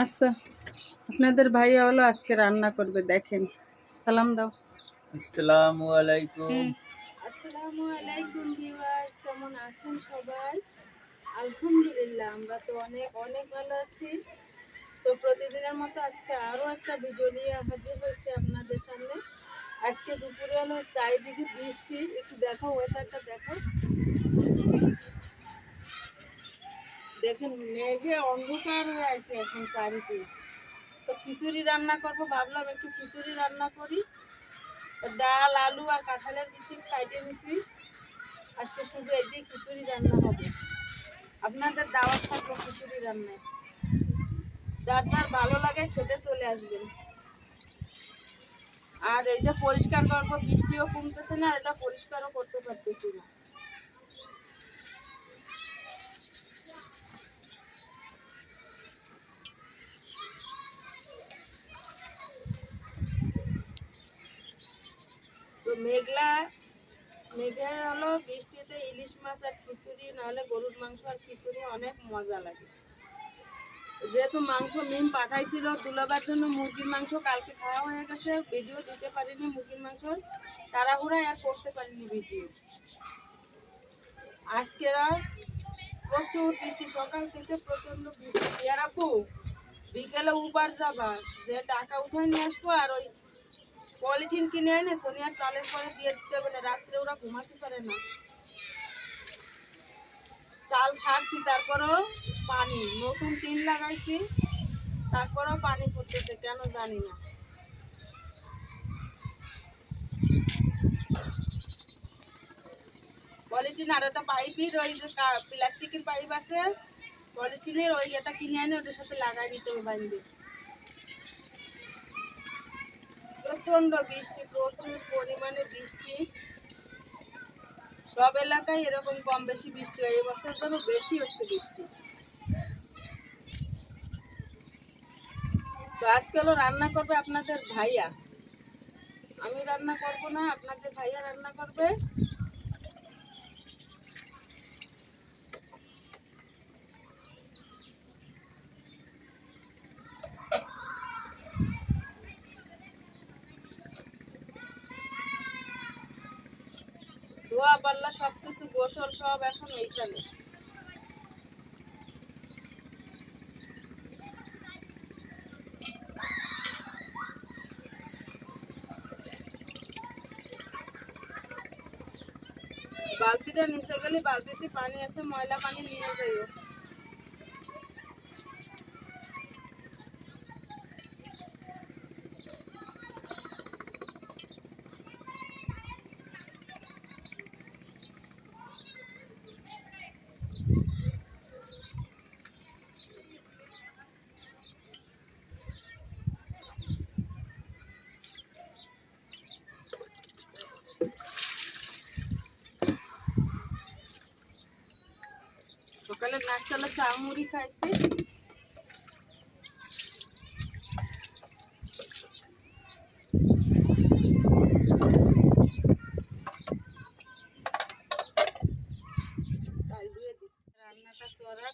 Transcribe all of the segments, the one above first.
আচ্ছা, আপনাদের ভাইয়া হলো আজকে রান্না করবে, দেখেন। সালাম দাও। আসসালামু আলাইকুম। আসসালামু আলাইকুম ভিউয়ার্স, কেমন আছেন সবাই? আলহামদুলিল্লাহ, আমরা তো অনেক অনেক ভালো আছি। তো প্রতিদিনের মতো আজকে আরও একটা ভিডিও নিয়ে হাজির হয়েছে আপনাদের সামনে। আজকে দুপুরে হলো চারিদিকে বৃষ্টি, একটু দেখো ওয়েদারটা দেখো। দেখেন মেঘে অন্ধকার হয়ে আছে এখন চারিদিকে। তো খিচুড়ি রান্না করবো, ভাবলাম একটু খিচুড়ি রান্না করি। ডাল, আলু আর কাঁঠালের বিচি কাটে নিছি। আজকে শুধু এই দিয়ে খিচুড়ি রান্না হবে। আপনাদের দাওয়াত থাকলো খিচুড়ি রান্নায়। যার যার ভালো লাগে খেতে চলে আসবেন। আর এইটা পরিষ্কার করবো, বৃষ্টিও কমতেছে না, এটা পরিষ্কারও করতে পারতেছি না। তো মেঘে হলো বৃষ্টিতে ইলিশ মাছ আর খিচুড়ি, নাহলে গরুর মাংস আর খিচুড়ি অনেক মজা লাগে। যেহেতু মাংস মিম পাঠাইছিল দুলাবার জন্য, মুরগির মাংস কালকে খাওয়া হয়ে গেছে, ভিডিও দিতে পারিনি। মুরগির মাংস তাড়াহুড়ায় আর করতে পারিনি ভিডিও। আজকে প্রচুর বৃষ্টি, সকাল থেকে প্রচন্ড বৃষ্টি। আপু বিকেলে উবার যাবা, যে টাকা উঠায় নিয়ে আসবো, আর ওই পলিথিন কিনে এনে সোনিয়ার চালের পরে দিয়ে দিতে হবে না, রাত্রে ওরা ঘুমাতে পারে না। চাল ছাড়ছি, তারপরও পানি, নতুন টিন লাগাইছি, তারপরেও পানি পড়তেছে কেন জানি না। পলিথিন আর ওটা পাইপের ওই প্লাস্টিকের পাইপ আছে, পলিথিনের ওই এটা কিনে এনে ওটার সাথে লাগাই দিতে হবে বাইন্দে। প্রচন্ড বৃষ্টি, প্রচুর পরিমাণে বৃষ্টি। সব এলাকায় এরকম কম বেশি বৃষ্টি হয়, এবছর যেন বেশি হচ্ছে বৃষ্টি। তো আজকে হলো রান্না করবে আপনাদের ভাইয়া, আমি রান্না করব না, আপনাদের ভাইয়া রান্না করবে। ধোয়া পাল্লা সবকিছু গোসল সব এখন এইখানে। বালতিটা নিচে গেলে বালতিতে পানি আছে, ময়লা পানি নিয়ে যাইও। সকালে নাস্তা হলো চা মুড়ি খাইছি। চাল দিয়ে দিই, রান্নাটা চড়া।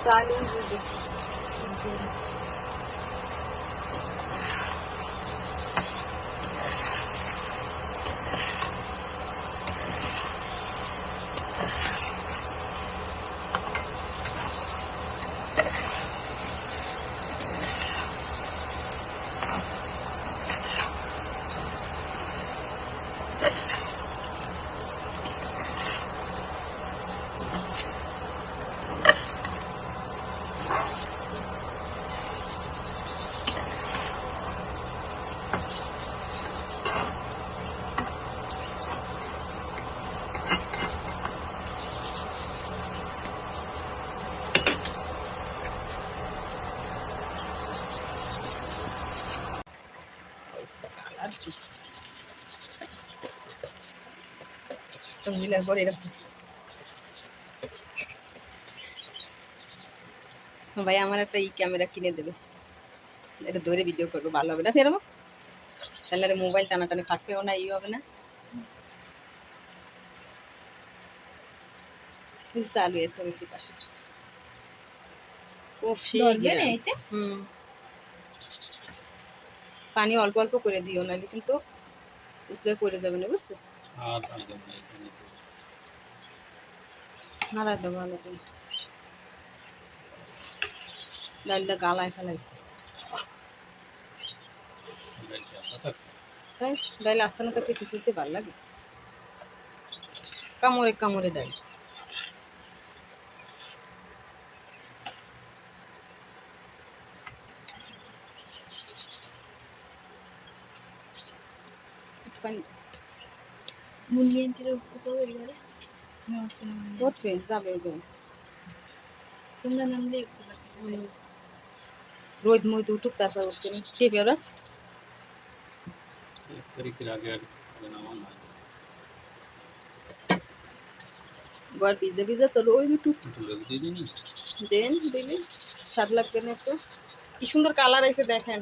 चालू মিলার পরে এরকম ভাই আমার একটা ক্যামেরা কিনে দেবে, এটা ধরে ভিডিও করবো, ভালো হবে না ফেরবো, তাহলে আর মোবাইল টানাটানি ফাটবেও না, হবে না। চালু একটা বেশি পাশে পানি অল্প অল্প করে দিও, নাহলে কিন্তু উতলে পড়ে যাবে না, বুঝছো? নাড়া দাও ভালো করে, ডালটা গালায় ফেলাইছে, তাই ডাল আসতে না থাকলে কিছুতে ভালো লাগে, কামড়ে কামড়ে ডাল। রোদ মধ্যে উঠুক, তারপর উঠতে কে বেরো ঘর ভিজে ভিজে তো রোদ উঠুক, দেন দিলে স্বাদ লাগবে না একটু। কি সুন্দর কালার আছে দেখেন।